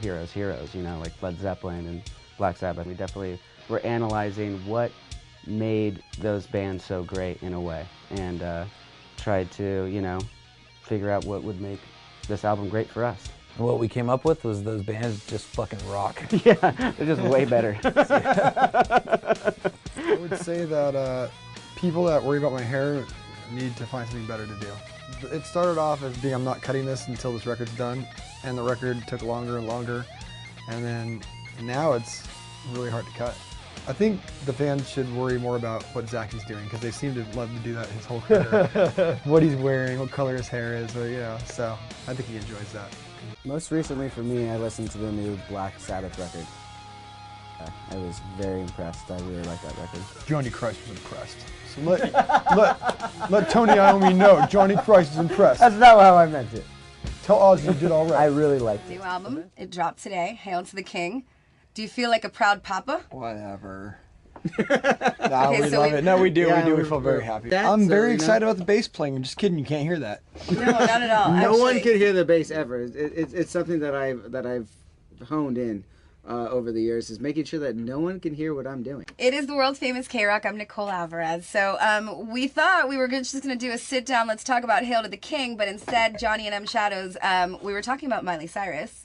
heroes, you know, like Led Zeppelin and Black Sabbath. We definitely were analyzing what made those bands so great in a way, and tried to, you know, figure out what would make this album great for us. And what we came up with was those bands just fucking rock. Yeah, they're just way better. I would say that people that worry about my hair need to find something better to do. It started off as being, I'm not cutting this until this record's done, and the record took longer and longer, and then now it's really hard to cut. I think the fans should worry more about what Zacky's doing, because they seem to love to do that his whole career. What he's wearing, what color his hair is, or, you know, so I think he enjoys that. Most recently for me, I listened to the new Black Sabbath record. I was very impressed. I really like that record. Johnny Christ was impressed. So let Tony Iommi know Johnny Christ is impressed. That's not how I meant it. Tell Ozzy you did all right. I really liked it. New album, it dropped today, Hail to the King. Do you feel like a proud papa? Whatever. Nah, we so love it. No, we do. Yeah, we feel very happy. That's I'm very you know? excited about the bass playing. I'm just kidding. You can't hear that. No, not at all. No one Actually, could hear the bass ever. It's something that I've honed in over the years, is making sure that no one can hear what I'm doing. It is the world famous K-Rock. I'm Nicole Alvarez. So we thought we were just going to do a sit down, let's talk about Hail to the King, but instead, Johnny and M Shadows, we were talking about Miley Cyrus.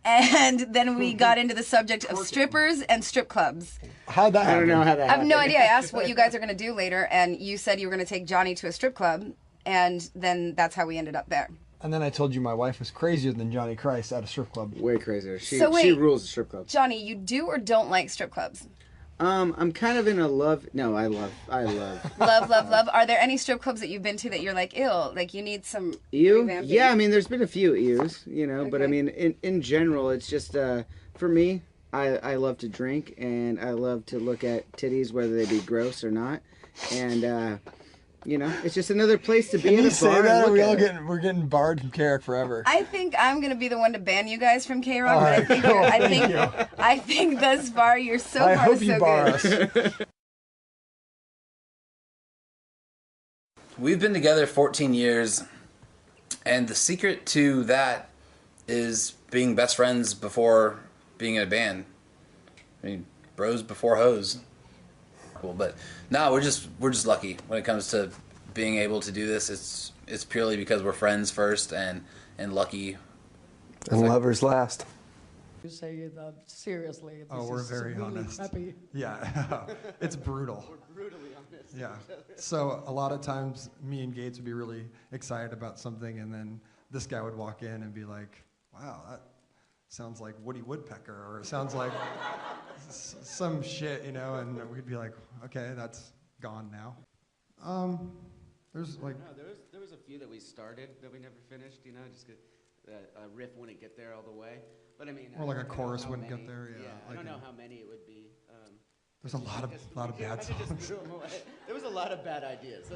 And then we got into the subject of strippers and strip clubs. How'd that happen? I don't know how that I have happened. no idea. I asked what you guys are going to do later, and you said you were going to take Johnny to a strip club, and then that's how we ended up there. And then I told you my wife was crazier than Johnny Christ at a strip club. Way crazier. She rules the strip club. Johnny, you do or don't like strip clubs? I'm kind of in a love. No, I love. Love. Are there any strip clubs that you've been to that you're like, ew, like you need some revamping? Yeah, I mean, there's been a few ews, you know, but I Okay. mean, in general, it's just for me. I love to drink, and I love to look at titties, whether they be gross or not, and you know, it's just another place to be in a bar. And look at it. we're getting barred from Carrick forever. I think I'm gonna be the one to ban you guys from K-Rock, but I think thus far you're so I far hope so you bar good. us. We've been together 14 years, and the secret to that is being best friends before being in a band. I mean, bros before hoes. Cool, but no, we're just lucky when it comes to being able to do this. It's purely because we're friends first and lucky. And lovers last. You say that seriously. Oh, we're very really honest. Happy. Yeah, it's brutal. We're brutally honest. Yeah. So a lot of times, me and Gates would be really excited about something, and then this guy would walk in and be like, "Wow, that sounds like Woody Woodpecker," or it sounds like some shit, you know, and we'd be like, "Okay, that's gone now." There's like, No, there was a few that we started that we never finished, you know, just a riff wouldn't get there all the way. But I mean, or like a I don't know chorus how wouldn't many- get there. Yeah. I like don't know how many it would be. There's a lot of bad I just songs. threw 'em away. There was a lot of bad ideas.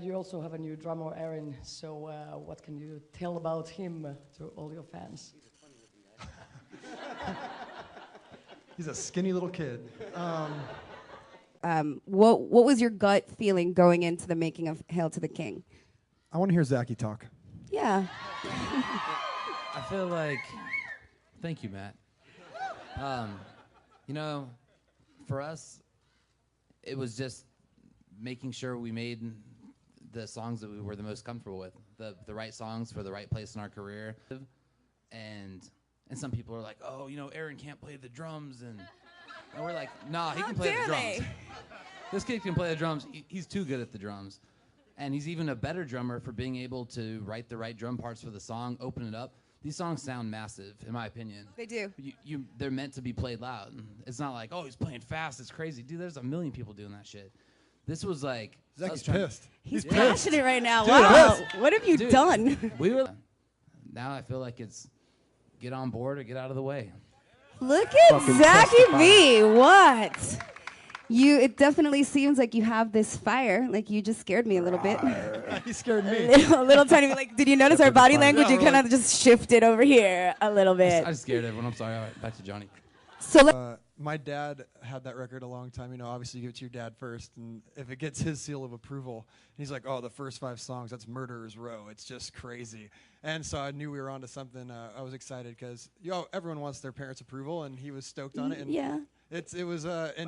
You also have a new drummer, Aaron. So what can you tell about him to all your fans? He's a funny-looking guy. He's a skinny little kid. What was your gut feeling going into the making of Hail to the King? I want to hear Zachy talk. Yeah. I feel like, thank you, Matt. You know, for us, it was just making sure we made the songs that we were the most comfortable with, the right songs for the right place in our career. And some people are like, oh, you know, Aaron can't play the drums, and we're like, nah, he can play the drums. This kid can play the drums. He's too good at the drums. And he's even a better drummer for being able to write the right drum parts for the song, open it up. These songs sound massive, in my opinion. They do. They're meant to be played loud. It's not like, oh, he's playing fast, it's crazy. Dude, there's a million people doing that shit. This was like... Zachy's pissed. He's pissed. passionate right now. Dude, Wow. What have you Dude, done? We were... Now I feel like it's get on board or get out of the way. Look at Zachy B. What? It definitely seems like you have this fire. Like you just scared me a little bit. He scared me. a little tiny bit. Like, did you notice our body language? You kind of just shifted over here a little bit. I just scared everyone. I'm sorry. All right, back to Johnny. So my dad had that record a long time. You know, obviously you give it to your dad first, and if it gets his seal of approval, he's like, "Oh, the first 5 songs, that's Murderer's Row. It's just crazy." And so I knew we were onto something. I was excited because everyone wants their parents' approval, and he was stoked on it. And Yeah. And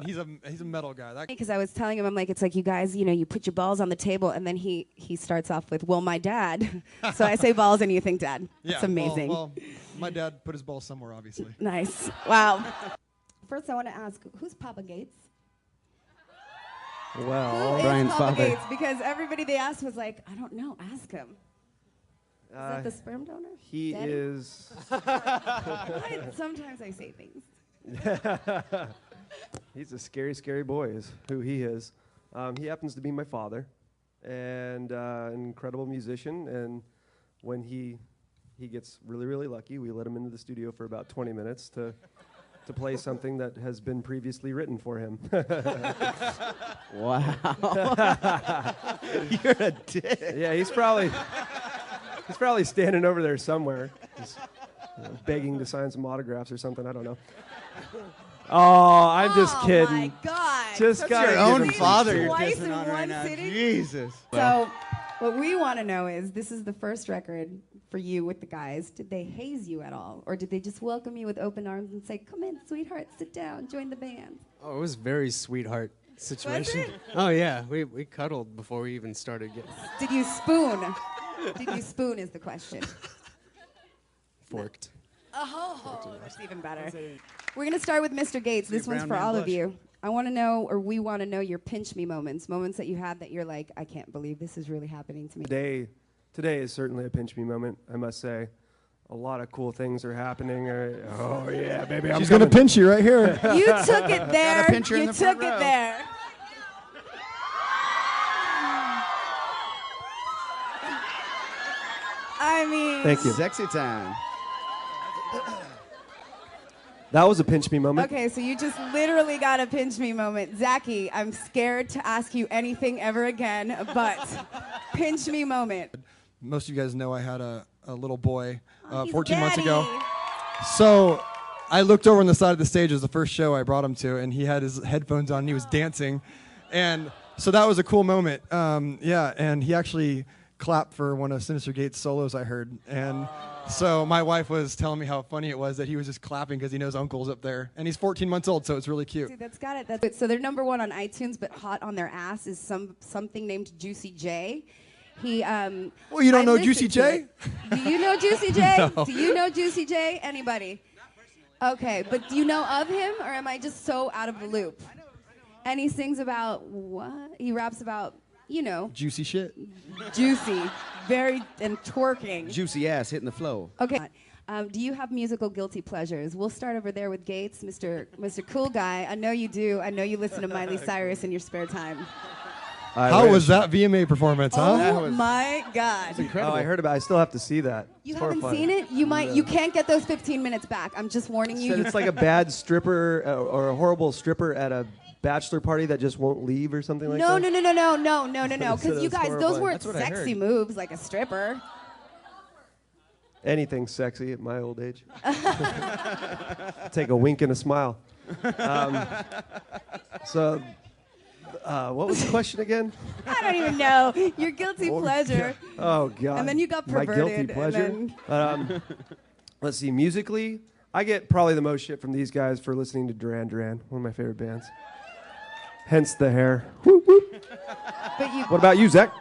he's a metal guy. Because I was telling him, I'm like, it's like you guys, you put your balls on the table, and then he starts off with, well, my dad. So I say balls, and you think dad. Yeah, It's amazing. Well, my dad put his balls somewhere, obviously. Nice. Wow. First, I want to ask, who's Papa Gates? Well, Who is Brian's Papa father. Gates? Because everybody they asked was like, I don't know, ask him. Is that the sperm donor? he Daddy? is. Sometimes I say things. He's a scary, scary boy, is who he is. He happens to be my father, and an incredible musician. And when he gets really, really lucky, we let him into the studio for about 20 minutes to play something that has been previously written for him. Wow. You're a dick. Yeah, he's probably standing over there somewhere, just, begging to sign some autographs or something. I don't know. Oh, I'm just kidding. Oh my God. Just That's gotta your give own him some father shit. you're Twice dissing in on one right now. sitting? Jesus. So, what we want to know is, this is the first record for you with the guys. Did they haze you at all, or did they just welcome you with open arms and say, "Come in, sweetheart, sit down, join the band"? Oh, it was very sweetheart situation. it? Oh yeah, we cuddled before we even started getting Did you spoon? Did you spoon is the question. forked. Oh, that's even better. We're going to start with Mr. Gates. This one's brown for man all of blush. you. I want to know, or we want to know, your pinch me moments that you had that you're like, I can't believe this is really happening to me. Today is certainly a pinch me moment, I must say. A lot of cool things are happening. Oh yeah, baby, I'm She's gonna coming. pinch you right here. You took it there. pinch her in You the took front it row. there. I mean, Thank you. Sexy time. That was a pinch me moment. okay, so you just literally got a pinch me moment. Zachy, I'm scared to ask you anything ever again, but pinch me moment. Most of you guys know I had a little boy He's 14 months ago. daddy. So I looked over on the side of the stage. It was the first show I brought him to, and he had his headphones on and he was dancing. And so that was a cool moment. Yeah, and he actually clapped for one of Sinister Gates' solos, I heard. And so my wife was telling me how funny it was that he was just clapping because he knows Uncle's up there. And he's 14 months old, so it's really cute. Dude, that's got it. That's it. So they're number 1 on iTunes, but hot on their ass is something named Juicy J. He Well, you don't I know listened Juicy to J? it. Do you know Juicy J? No. Do you know Juicy J? Anybody? Okay, but do you know of him, or am I just so out of the loop? And he sings about what? He raps about, Juicy shit. juicy, and twerking. Juicy ass hitting the flow. Okay. Do you have musical guilty pleasures? We'll start over there with Gates, Mr. Cool Guy. I know you do. I know you listen to Miley Cyrus in your spare time. How was that VMA performance, huh? Oh my God! Oh, I heard about it. I still have to see that. You It's haven't horrifying. seen it? You can't get those 15 minutes back. I'm just warning you. Said it's like a bad stripper or a horrible stripper at a bachelor party that just won't leave or something like No. that. Because Said you it's guys, those horrifying. weren't That's what I sexy heard. moves like a stripper. Anything sexy at my old age. Take a wink and a smile. What was the question again? I don't even know. Your guilty pleasure. Oh God. And then you got My guilty perverted, pleasure. and Let's see. Musically, I get probably the most shit from these guys for listening to Duran Duran, one of my favorite bands. Hence the hair. Whoop, whoop. But you. What about you, Zach?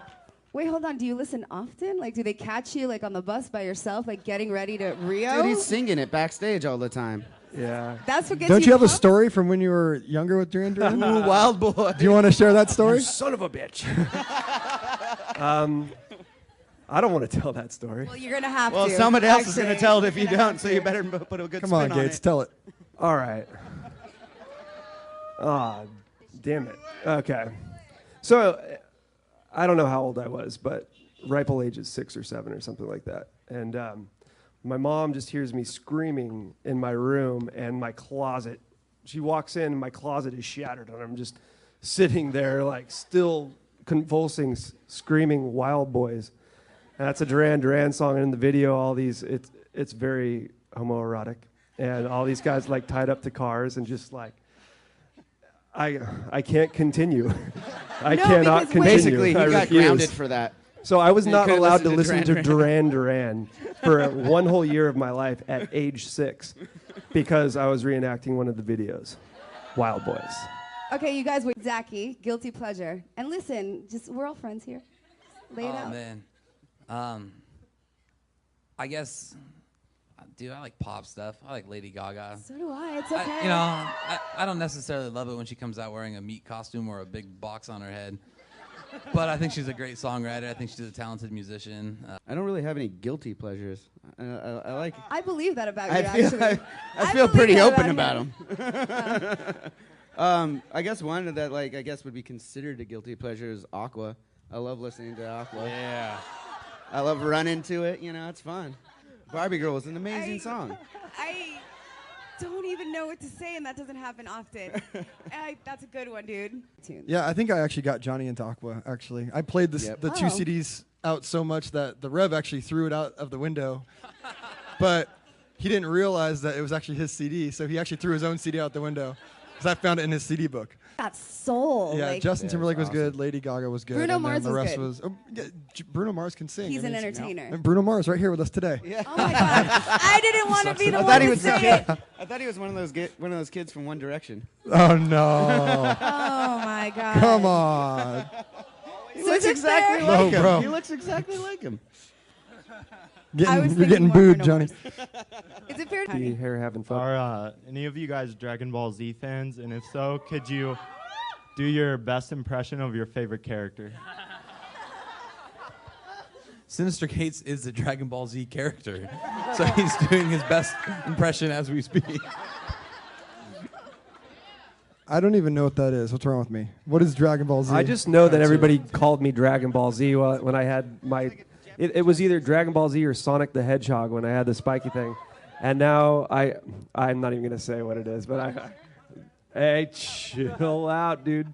Wait, hold on. Do you listen often? Like, do they catch you like on the bus by yourself, like getting ready to Rio? Dude, he's singing it backstage all the time. Yeah. That's what gets Don't you have a pumped? story from when you were younger with Duran Duran? Ooh, wild boy. Do you want to share that story? Son of a bitch. I don't want to tell that story. Well, you're gonna have Well, to. somebody else is going to actually. tell it if you don't, so you better put a good Come spin on, Gates, it. tell it. All right. Ah, damn it. Okay. So, I don't know how old I was, but ripe old age is 6 or 7 or something like that. And my mom just hears me screaming in my room and my closet. She walks in and my closet is shattered, and I'm just sitting there, like, still convulsing, screaming Wild Boys. And that's a Duran Duran song, and in the video, all these, it's very homoerotic. and all these guys like tied up to cars and just like, I can't continue. I cannot continue. Basically, he I got refuse. grounded for that. So I was You not couldn't allowed to listen listen to to Duran Duran for one whole year of my life at age 6 because I was reenacting one of the videos, Wild Boys. Okay, you guys, with Zachy, guilty pleasure. And listen, we're all friends here. Lay it out. Oh, man. I guess, dude, I like pop stuff. I like Lady Gaga. So do I. It's okay. I don't necessarily love it when she comes out wearing a meat costume or a big box on her head. But I think she's a great songwriter. I think she's a talented musician. I don't really have any guilty pleasures. I like. I believe that about you, I actually. feel pretty that open about about them. I guess one that would be considered a guilty pleasure is Aqua. I love listening to Aqua. Yeah. I love running to it. It's fun. Barbie Girl is an amazing song. I don't even know what to say, and that doesn't happen often. That's a good one, dude. Yeah, I think I actually got Johnny into Aqua, actually. I played the two CDs out so much that the Rev actually threw it out of the window. But he didn't realize that it was actually his CD, so he actually threw his own CD out the window. Because I found it in his CD book. That's soul. Yeah, Justin Timberlake was good. Lady Gaga was good. Bruno and then Mars the was rest good. was Bruno Mars can sing. He's an entertainer. And Bruno Mars right here with us today. Yeah. Oh my God! I didn't want to be the one to say it. I thought he was one of those kids from One Direction. Oh no! Oh my God! Come on! He looks exactly like him. He looks exactly like him. You're getting booed, Johnny. Is it fair? Be here having fun. Are any of you guys Dragon Ball Z fans? And if so, could you do your best impression of your favorite character? Sinister Gates is the Dragon Ball Z character. So he's doing his best impression as we speak. I don't even know what that is. What's wrong with me? What is Dragon Ball Z? I just know that everybody called me Dragon Ball Z when I had my... It was either Dragon Ball Z or Sonic the Hedgehog when I had the spiky thing. And now I'm not even going to say what it is, but hey, chill out, dude.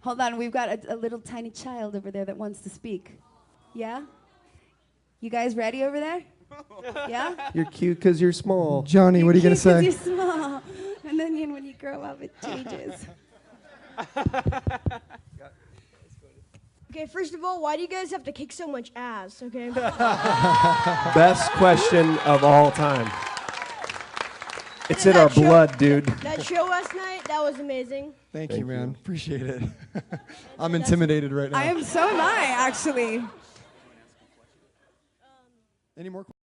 Hold on, we've got a little tiny child over there that wants to speak. Yeah? You guys ready over there? Yeah? You're cute because you're small. Johnny, what are you going to say? You're small. And then when you grow up, it changes. Okay, first of all, why do you guys have to kick so much ass, okay? Best question of all time. It's in our blood, dude. That show last night, that was amazing. Thank you, man. Appreciate it. I'm intimidated right now. So am I, actually. Any more questions?